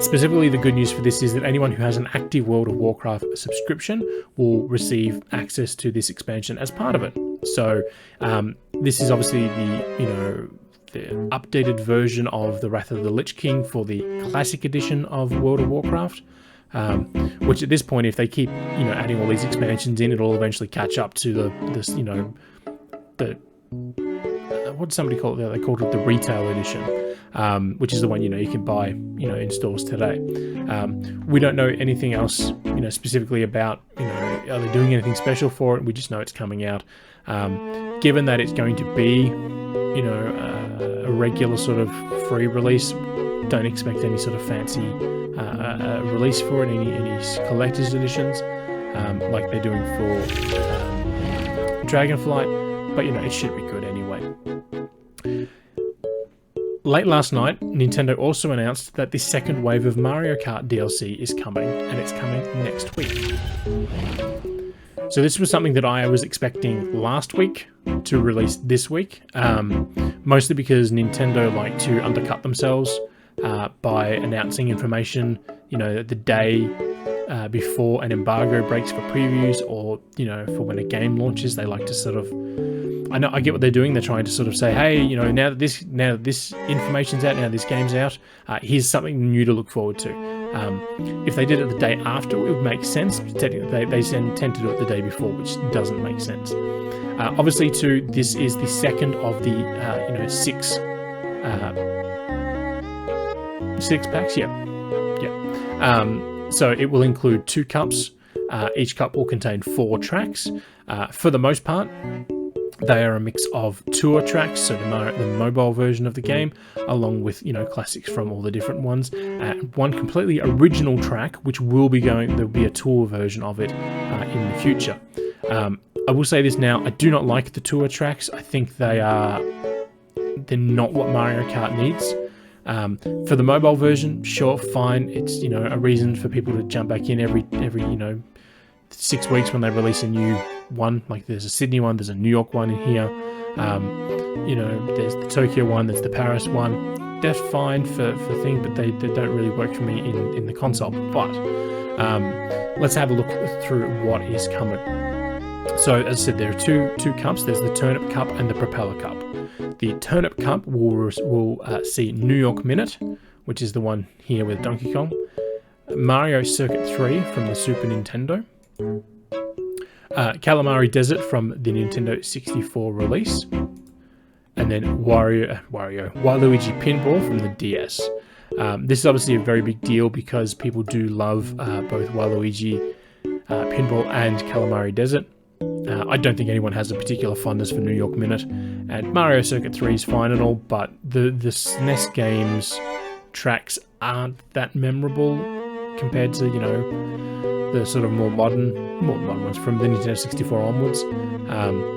A: Specifically, the good news for this is that anyone who has an active World of Warcraft subscription will receive access to this expansion as part of it. So this is obviously the updated version of the Wrath of the Lich King for the Classic edition of World of Warcraft. Which at this point, if they keep adding all these expansions in, it'll eventually catch up to what did somebody call it? They called it the retail edition, which is the one you can buy in stores today. We don't know anything else specifically about are they doing anything special for it. We just know it's coming out. Given that it's going to be a regular sort of free release, don't expect any sort of fancy release for it, any collector's editions like they're doing for Dragonflight, but it should be good anyway. Late last night, Nintendo also announced that the second wave of Mario Kart DLC is coming, and it's coming next week. So this was something that I was expecting last week to release this week, mostly because Nintendo like to undercut themselves by announcing information, the day before an embargo breaks for previews, or for when a game launches. They like to sort of, I get what they're doing. They're trying to sort of say, hey, now that this information's out, now this game's out, here's something new to look forward to. If they did it the day after, it would make sense. Technically, they tend to do it the day before, which doesn't make sense. Obviously, too, this is the second of the six packs. Yeah. So it will include 2 cups. Each cup will contain 4 tracks. For the most part, they are a mix of tour tracks, so the mobile version of the game, along with classics from all the different ones. One completely original track, which will be there'll be a tour version of it in the future. I will say this now: I do not like the tour tracks. I think they're not what Mario Kart needs. For the mobile version, sure, fine. It's a reason for people to jump back in every 6 weeks when they release a new one. Like there's a Sydney one, there's a New York one in here. There's the Tokyo one, there's the Paris one. They're fine for things, but they don't really work for me in the console. But let's have a look through what is coming. So as I said, there are two cups. There's the Turnip Cup and the Propeller Cup. The Turnip Cup will see New York Minute, which is the one here with Donkey Kong, Mario Circuit 3 from the Super Nintendo, Calamari Desert from the Nintendo 64 release, and then Waluigi Pinball from the DS. This is obviously a very big deal because people do love both Waluigi Pinball and Calamari Desert. I don't think anyone has a particular fondness for New York Minute, and Mario Circuit 3 is fine and all, but the SNES games tracks aren't that memorable compared to the sort of more modern ones from the Nintendo 64 onwards.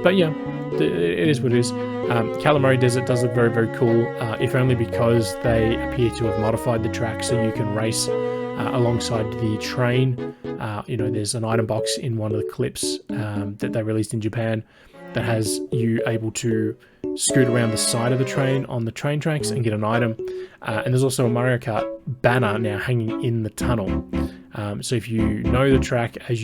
A: But yeah, it is what it is. Calamari Desert does look very, very cool, if only because they appear to have modified the track so you can race alongside the train. There's an item box in one of the clips that they released in Japan that has you able to scoot around the side of the train on the train tracks and get an item. And there's also a Mario Kart banner now hanging in the tunnel. So if you know the track, as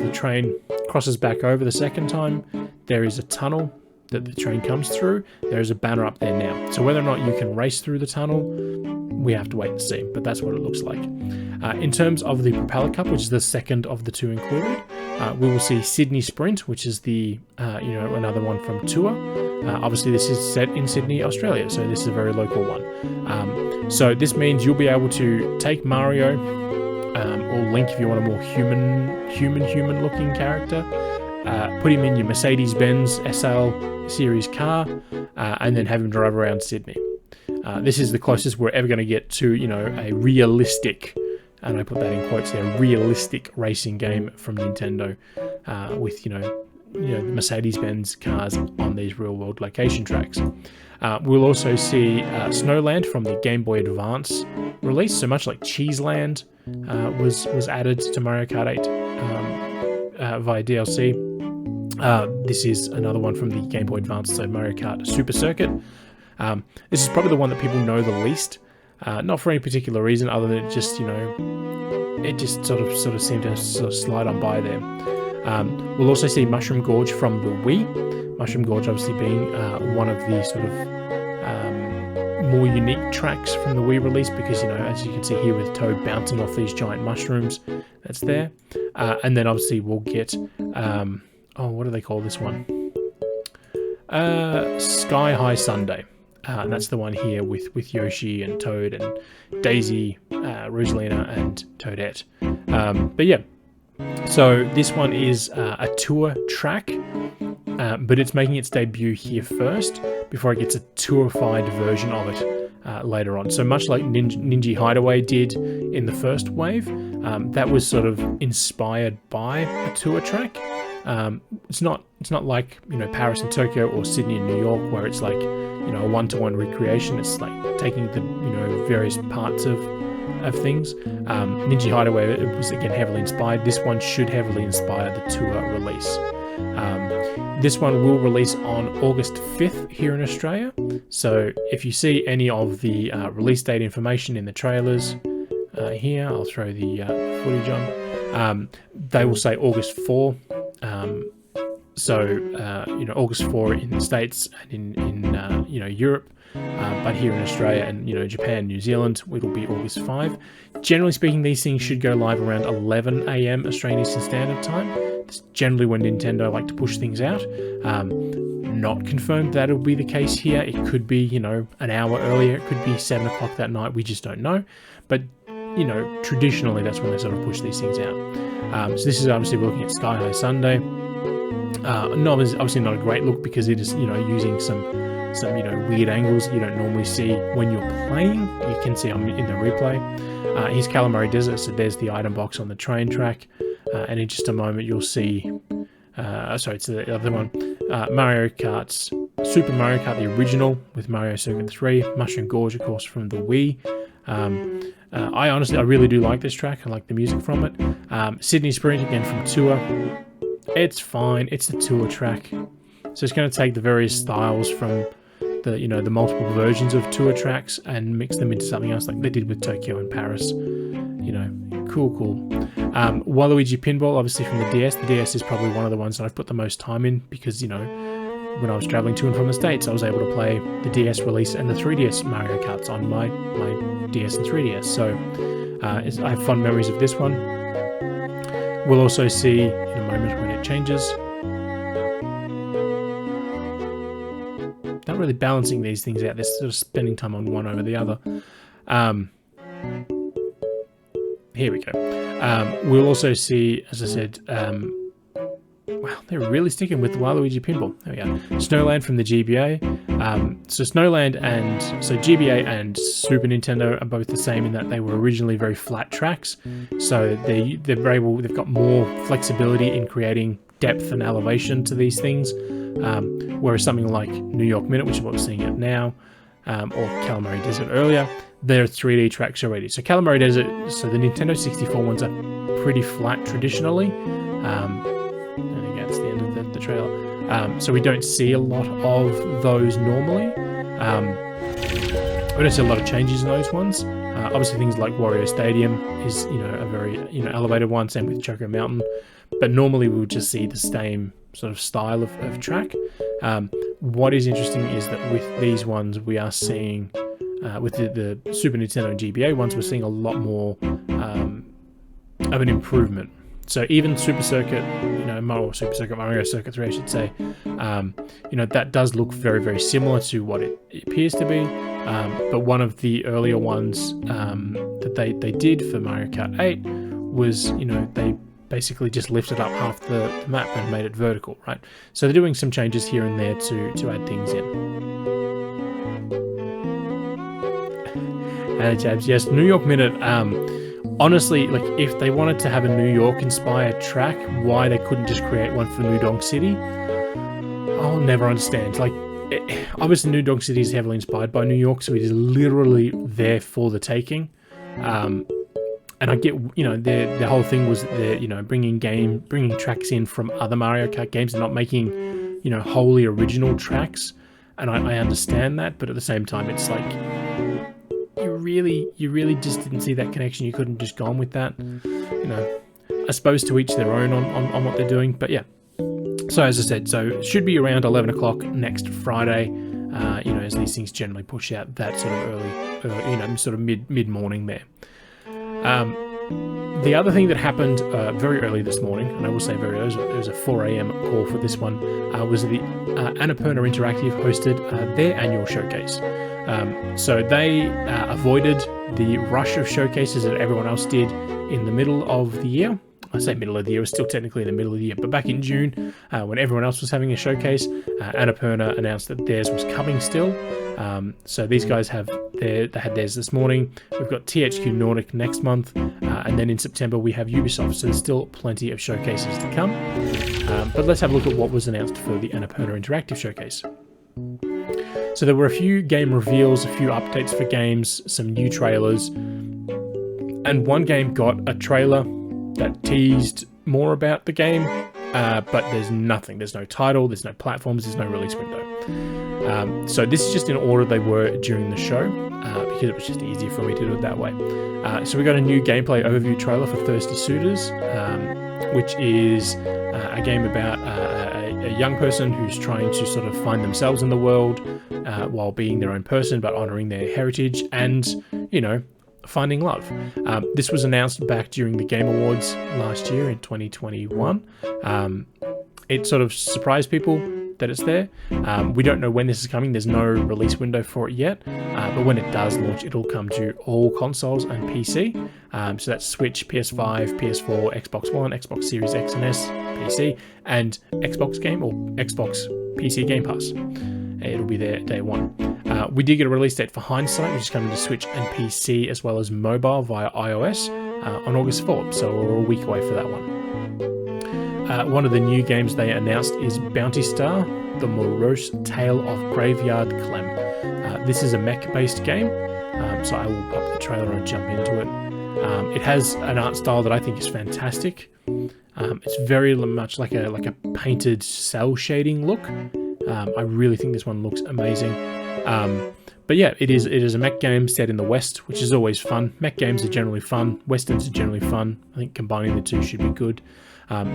A: the train crosses back over the second time, there is a tunnel that the train comes through. There is a banner up there now. So whether or not you can race through the tunnel, we have to wait and see, but that's what it looks like. In terms of the Propeller Cup, which is the second of the 2 included, we will see Sydney Sprint, which is the another one from Tour. Obviously, this is set in Sydney, Australia, so this is a very local one. So this means you'll be able to take Mario or Link if you want a more human-looking character, put him in your Mercedes-Benz SL series car, and then have him drive around Sydney. This is the closest we're ever going to get to, you know, a realistic, and I put that in quotes there, realistic racing game from Nintendo, with, you know, Mercedes-Benz cars on these real-world location tracks. We'll also see Snowland from the Game Boy Advance release, so much like Cheeseland was added to Mario Kart 8 via DLC. This is another one from the Game Boy Advance, so Mario Kart Super Circuit. This is probably the one that people know the least, not for any particular reason other than it just, you know, it just sort of seemed to sort of slide on by there. We'll also see Mushroom Gorge from the Wii. Mushroom Gorge obviously being one of the sort of more unique tracks from the Wii release, because, you know, as you can see here with Toad bouncing off these giant mushrooms, that's there. And then obviously we'll get, what do they call this one? Sky High Sundae. That's the one here with Yoshi and Toad and Daisy, Rosalina and Toadette. But yeah, so this one is a tour track, but it's making its debut here first before it gets a tourified version of it later on. So much like Ninja Hideaway did in the first wave, that was sort of inspired by a tour track. It's not like, you know, Paris and Tokyo or Sydney and New York, where it's like, you know, a one-to-one recreation. It's like taking the, you know, various parts of things. Ninja Hideaway, it was again heavily inspired. This one should heavily inspire the tour release. This one will release on August 5th here in Australia. So if you see any of the release date information in the trailers here, I'll throw the footage on. They will say August 4. You know, August 4 in the States and in you know, Europe, but here in Australia and, you know, Japan, New Zealand, it'll be August 5. Generally speaking, these things should go live around 11 AM Australian Eastern Standard Time. It's generally when Nintendo like to push things out. Not confirmed that it'll be the case here. It could be, you know, an hour earlier. It could be 7 o'clock that night. We just don't know. But, you know, traditionally that's when they sort of push these things out. So this is obviously we're looking at Sky High Sundae. Obviously not a great look because it is, you know, using some you know, weird angles you don't normally see when you're playing. You can see in the replay. Here's Calamari Desert, so there's the item box on the train track, and in just a moment you'll see. Sorry, it's the other one. Mario Kart's Super Mario Kart, the original with Mario Circuit 3, Mushroom Gorge, of course, from the Wii. I really do like this track. I like the music from it. Sydney Sprint again from Tour. It's fine. It's the tour track, so it's going to take the various styles from the, you know, the multiple versions of tour tracks and mix them into something else, like they did with Tokyo and Paris. You know, cool. Waluigi Pinball, obviously from the DS. The DS is probably one of the ones that I've put the most time in because, you know, when I was traveling to and from the States, I was able to play the DS release and the 3DS Mario Karts on my DS and 3DS. So I have fond memories of this one. We'll also see in a moment when it changes. Not really balancing these things out. They're sort of spending time on one over the other. Here we go. We'll also see, as I said, wow, they're really sticking with Waluigi Pinball. There we go. Snowland from the GBA. So Snowland so GBA and Super Nintendo are both the same in that they were originally very flat tracks. So they've got more flexibility in creating depth and elevation to these things. Whereas something like New York Minute, which is what we're seeing it now, or Calamari Desert earlier, they're 3D tracks already. So Calamari Desert, so the Nintendo 64 ones are pretty flat traditionally. And again, it's the end of the trailer. So we don't see a lot of those normally. We don't see a lot of changes in those ones. Obviously things like Wario Stadium is, you know, a very, you know, elevated one, same with Choco Mountain. But normally we would just see the same sort of style of track. What is interesting is that with these ones we are seeing, with the Super Nintendo and GBA ones, we're seeing a lot more of an improvement. So even Super Circuit, you know, Mario Circuit 3, I should say, you know, that does look very, very similar to what it appears to be. But one of the earlier ones that they did for Mario Kart 8 was, you know, they basically just lifted up half the map and made it vertical, right? So they're doing some changes here and there to add things in. Tabs, yes, New York Minute. Honestly, like, if they wanted to have a New York-inspired track, why they couldn't just create one for New Donk City? I'll never understand. Like, obviously New Donk City is heavily inspired by New York, so it is literally there for the taking. And I get, you know, the whole thing was that they're, you know, bringing tracks in from other Mario Kart games and not making, you know, wholly original tracks. And I understand that, but at the same time, it's like, you really just didn't see that connection. You couldn't just go on with that. You know, I suppose to each their own on what they're doing. But yeah. So as I said, so it should be around 11 o'clock next Friday. You know, as these things generally push out that sort of early, you know, sort of mid-morning there. The other thing that happened very early this morning, and I will say very early, it was a 4 a.m. call for this one, was the Annapurna Interactive hosted their annual showcase. So they avoided the rush of showcases that everyone else did in the middle of the year. I say middle of the year, it was still technically in the middle of the year, but back in June, when everyone else was having a showcase, Annapurna announced that theirs was coming still. So these guys they had theirs this morning. We've got THQ Nordic next month, and then in September we have Ubisoft, so there's still plenty of showcases to come. But let's have a look at what was announced for the Annapurna Interactive Showcase. So there were a few game reveals, a few updates for games, some new trailers, and one game got a trailer that teased more about the game, but there's nothing. There's no title, there's no platforms, there's no release window. So this is just in order they were during the show, because it was just easier for me to do it that way. So we got a new gameplay overview trailer for Thirsty Suitors, which is a game about a young person who's trying to sort of find themselves in the world while being their own person, but honouring their heritage and, you know, finding love. This was announced back during the Game Awards last year in 2021. It sort of surprised people that it's there. We don't know when this is coming. There's no release window for it yet, but when it does launch, it'll come to all consoles and PC. So that's Switch, PS5, PS4, Xbox One, Xbox Series X and S, PC, and Xbox Game or Xbox PC Game Pass. It'll be there day one. We did get a release date for Hindsight, which is coming to Switch and PC as well as mobile via iOS on August 4th, so we're a week away for that one. One of the new games they announced is Bounty Star, The Morose Tale of Graveyard Clem. This is a mech-based game, so I will pop the trailer and jump into it. It has an art style that I think is fantastic. It's very much like a painted cell shading look. I really think this one looks amazing. But yeah, it is a mech game set in the West, which is always fun. Mech games are generally fun. Westerns are generally fun. I think combining the two should be good.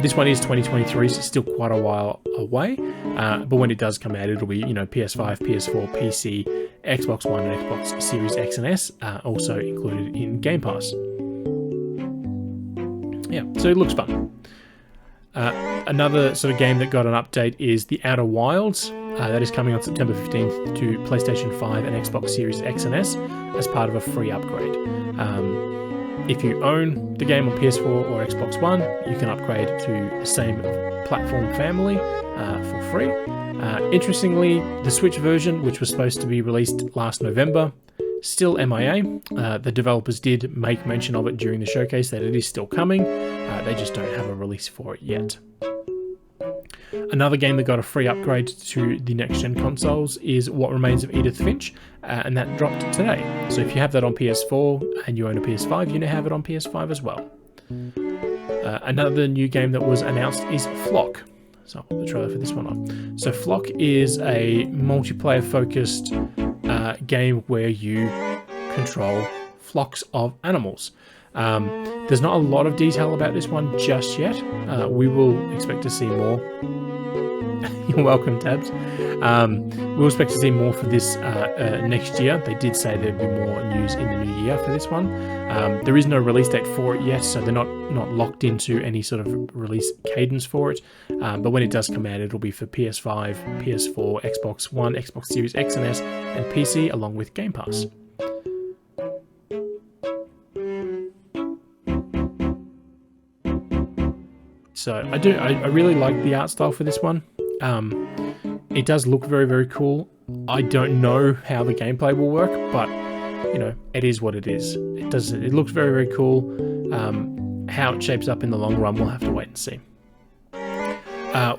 A: This one is 2023, so it's still quite a while away. But when it does come out, it'll be, you know, PS5, PS4, PC, Xbox One, and Xbox Series X and S, also included in Game Pass. Yeah, so it looks fun. Another sort of game that got an update is The Outer Wilds. That is coming on September 15th to PlayStation 5 and Xbox Series X and S as part of a free upgrade. If you own the game on PS4 or Xbox One, you can upgrade to the same platform family for free. Interestingly, the Switch version, which was supposed to be released last November, still MIA. The developers did make mention of it during the showcase that it is still coming. They just don't have a release for it yet. Another game that got a free upgrade to the next-gen consoles is What Remains of Edith Finch, and that dropped today. So if you have that on PS4 and you own a PS5, you now have it on PS5 as well. Another new game that was announced is Flock. So I'll put the trailer for this one on. So Flock is a multiplayer-focused game where you control flocks of animals. There's not a lot of detail about this one just yet. We will expect to see more. You're welcome, Tabs. We'll expect to see more for this next year. They did say there'd be more news in the new year for this one. There is no release date for it yet, so they're not locked into any sort of release cadence for it. But when it does come out, it'll be for PS5, PS4, Xbox One, Xbox Series X and S, and PC, along with Game Pass. So I really like the art style for this one. It does look very, very cool. I don't know how the gameplay will work, but you know, it is what it is. It looks very, very cool. How it shapes up in the long run, we'll have to wait and see.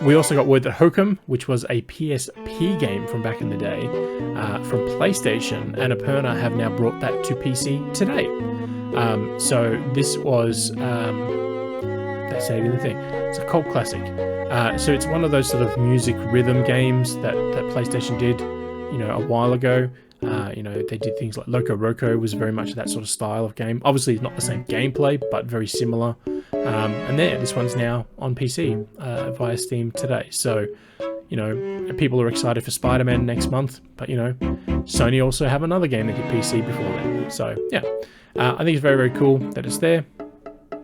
A: We also got word that Hokum, which was a PSP game from back in the day, from PlayStation, Annapurna have now brought that to PC today. So this was, they say it in the thing, it's a cult classic. So it's one of those sort of music rhythm games that PlayStation did, you know, a while ago. You know, they did things like Loco Roco was very much that sort of style of game. Obviously, it's not the same gameplay, but very similar. And this one's now on PC via Steam today. So, you know, people are excited for Spider-Man next month, but, you know, Sony also have another game that hit PC before then. So, yeah, I think it's very, very cool that it's there.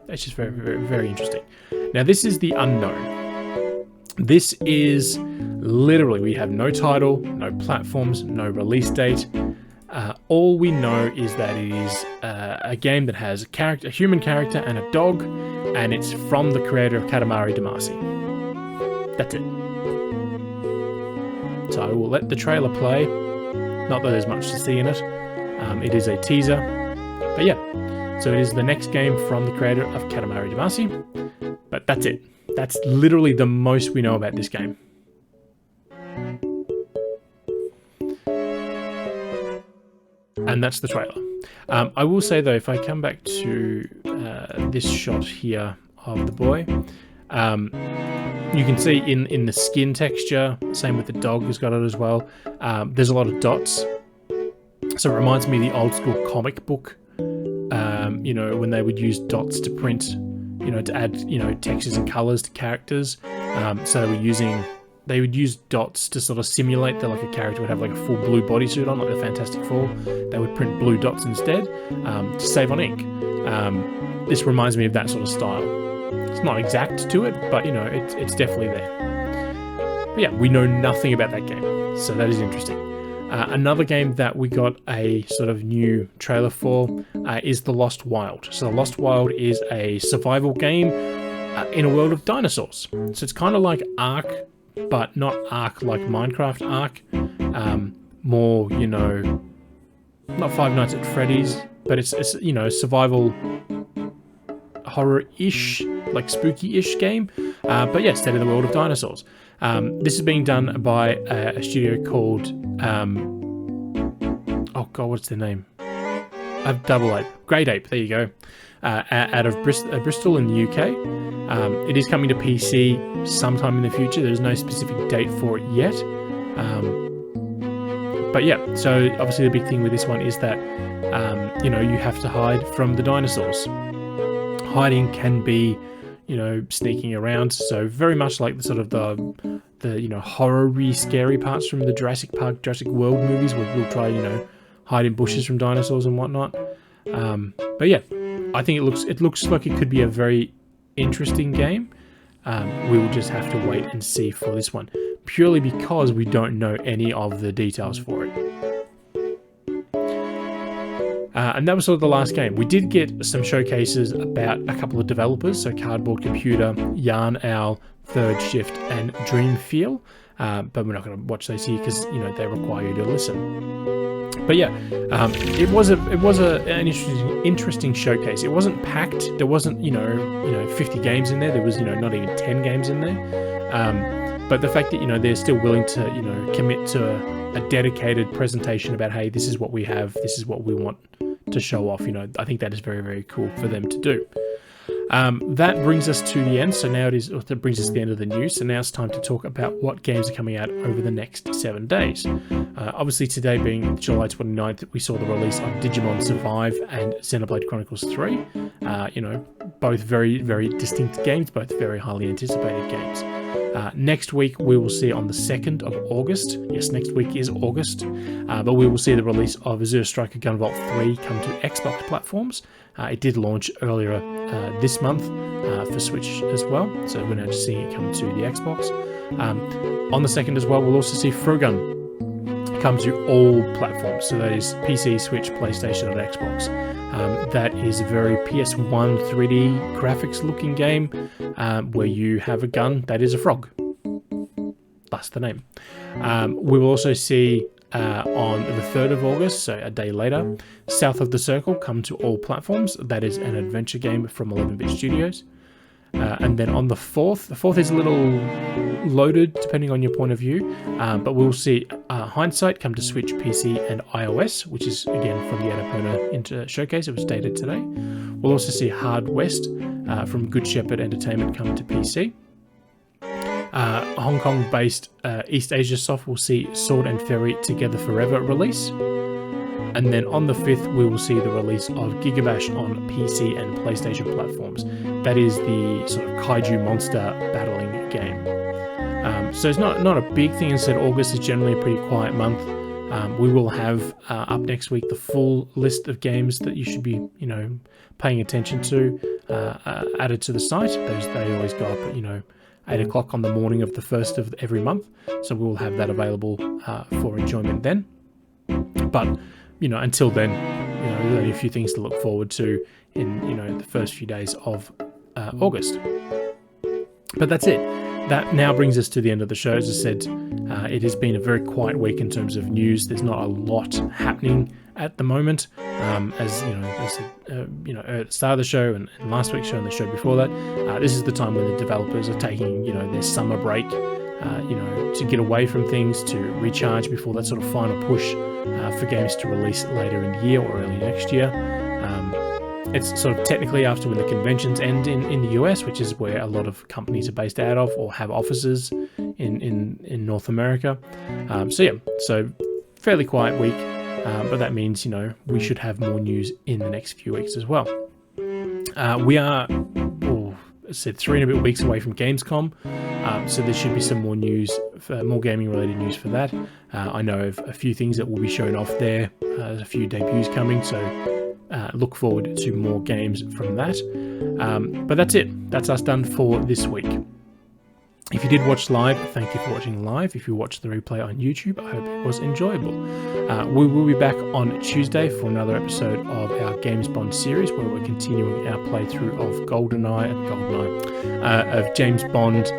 A: It's just very, very, very interesting. Now, this is the unknown. This is literally, we have no title, no platforms, no release date. All we know is that it is a game that has a human character and a dog, and it's from the creator of Katamari Damacy. That's it. So I will let the trailer play. Not that there's much to see in it. It is a teaser. But yeah, so it is the next game from the creator of Katamari Damacy. But that's it. That's literally the most we know about this game. And that's the trailer. I will say though, if I come back to this shot here of the boy, you can see in the skin texture, same with the dog has got it as well, there's a lot of dots. So it reminds me of the old school comic book, you know, when they would use dots to print, you know, to add, you know, textures and colors to characters. So they would use dots to sort of simulate that, like a character would have like a full blue bodysuit on, like the Fantastic Four. They would print blue dots instead to save on ink. This reminds me of that sort of style. It's not exact to it, but you know, it's definitely there. But yeah, we know nothing about that game, so that is interesting. Another game that we got a sort of new trailer for is The Lost Wild. So The Lost Wild is a survival game in a world of dinosaurs. So it's kind of like Ark, but not Ark like Minecraft Ark. More, you know, not Five Nights at Freddy's, but it's you know, survival horror-ish, like spooky-ish game. But yeah, set in the world of dinosaurs. This is being done by a studio called, oh god, what's their name? Double Ape. Great Ape, there you go. Out of Bristol in the UK. It is coming to PC sometime in the future. There's no specific date for it yet. But yeah, so obviously the big thing with this one is that, you know, you have to hide from the dinosaurs. Hiding can be, you know, sneaking around. So very much like the sort of the you know, horror-y, scary parts from the Jurassic Park, Jurassic World movies, where we'll try, you know, hide in bushes from dinosaurs and whatnot. But yeah, I think it looks like it could be a very interesting game. We will just have to wait and see for this one, purely because we don't know any of the details for it. And that was sort of the last game. We did get some showcases about a couple of developers, so Cardboard Computer, Yarn Owl, Third Shift, and Dreamfeel. But we're not going to watch those here because, you know, they require you to listen. But yeah, it was an interesting showcase. It wasn't packed. There wasn't, you know 50 games in there. There was, you know, not even 10 games in there. But the fact that, you know, they're still willing to, you know, commit to a dedicated presentation about, hey, this is what we have, this is what we want to show off, you know, I think that is very, very cool for them to do. That brings us to the end. So now that brings us to the end of the news. So now it's time to talk about what games are coming out over the next 7 days. Obviously today being July 29th, we saw the release of Digimon Survive and Xenoblade Chronicles 3. You know, both very, very distinct games, both very highly anticipated games. Next week we will see on the 2nd of August. Yes, next week is August. But we will see the release of Azure Striker Gunvolt 3 come to Xbox platforms. It did launch earlier this month for Switch as well, so we're now just seeing it come to the Xbox. On the 2nd as well, we'll also see Frogun come to all platforms, so that is PC, Switch, PlayStation, and Xbox. That is a very PS1 3D graphics looking game where you have a gun that is a frog. That's the name. We will also see on the 3rd of August, so a day later. South of the Circle come to all platforms. That is an adventure game from 11-bit Studios. And then on the 4th is a little loaded depending on your point of view, but we'll see Hindsight come to Switch, PC, and iOS, which is again from the Annapurna Showcase. It was dated today. We'll also see Hard West from Good Shepherd Entertainment come to PC. Hong Kong-based East Asia Soft will see Sword and Fairy Together Forever release. And then on the 5th, we will see the release of Gigabash on PC and PlayStation platforms. That is the sort of kaiju monster battling game. So it's not a big thing. Instead, August is generally a pretty quiet month. We will have up next week the full list of games that you should be, paying attention to added to the site. They always go up at 8 o'clock on the morning of the 1st of every month. So we will have that available for enjoyment then. But until then, there's only a few things to look forward to in the first few days of August. But that's it. That now brings us to the end of the show. As I said, it has been a very quiet week in terms of news. There's not a lot happening at the moment. As I said, at the start of the show and last week's show and the show before that, this is the time when the developers are taking their summer break, to get away from things, to recharge before that sort of final push for games to release later in the year or early next year. It's sort of technically after when the conventions end in the US, which is where a lot of companies are based out of or have offices in North America. So fairly quiet week, but that means, we should have more news in the next few weeks as well. We are, as I said, 3 and a bit weeks away from Gamescom, so there should be some more news, more gaming related news for that. I know of a few things that will be shown off there. There's a few debuts coming, so look forward to more games from that. But that's it. That's us done for this week. If you did watch live, thank you for watching live. If you watched the replay on YouTube, I hope it was enjoyable. We will be back on Tuesday for another episode of our Games Bond series, where we're continuing our playthrough of of James Bond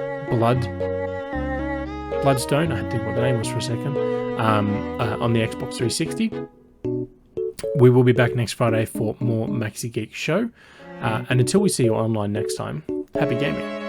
A: Bloodstone. I had to think what the name was for a second. On the Xbox 360. We will be back next Friday for more Maxi-Geek Show. And until we see you online next time, happy gaming.